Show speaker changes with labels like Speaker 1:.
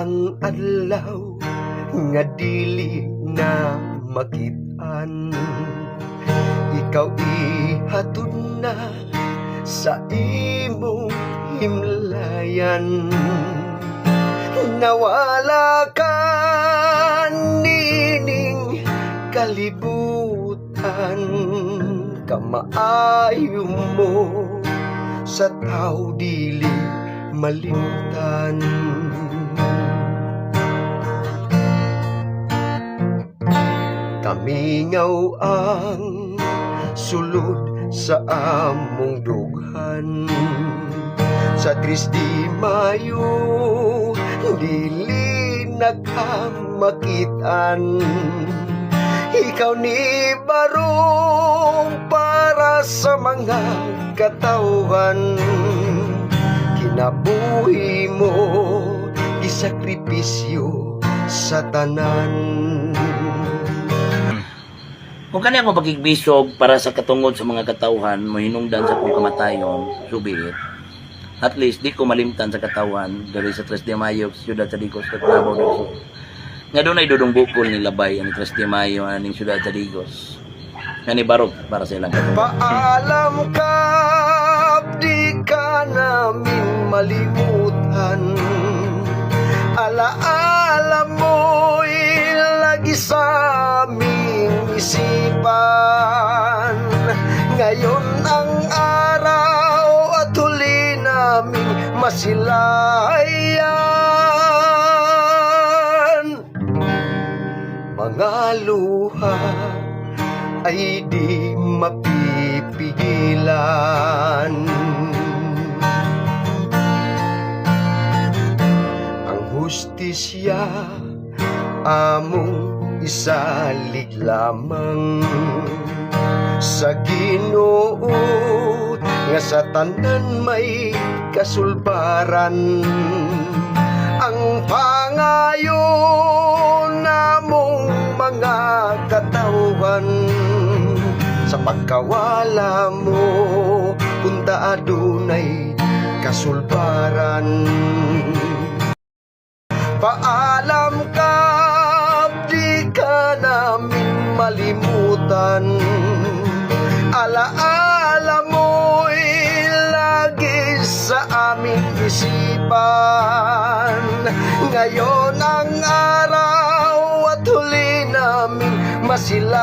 Speaker 1: ang adlaw nga dili na makit-an. Ikaw ihatod na sa imong himlayan. Nawala ka nining kalibutan, kamaayo mo sa tao dili malimtan. Kamingaw ang sulod sa among dughan, sa 3 de Mayo dili nakamakitan. Ikaw ni barong para sa mga katawhan, kinabuhi mo isakripisyo sa tanan.
Speaker 2: Kung kani ako pagigbisog para sa katungod sa mga katawhan, mahinungdan sa kong kamatayon, subit. At least, di ko malimtan sa katawan dari sa 3 de Mayo, Siyudad sa Digos, Davao del Sur. Nga doon ay dudong bukol ni Labay, ang 3 de Mayo, aning Siyudad sa Digos. Nga ni Barok para sa ilang katawan.
Speaker 1: Paalam ka, di ka namin malimutan. Alaala mo'y lagi sa aming isipan. Ngayon ang araw at huli naming masilayan. Mga luha ay di mapipigilan. Ang hustisya among isalig lamang sa Ginoo, nga sa tanan may kasulbaran. Ang pangayo namong mga katawhan, sa pagkawala mo punta adunay kasulbaran. Paalam ka, di ka namin malimutan. Alaala mo'y lagi sa aming isipan. Ngayon ang araw at huli naming masilayan.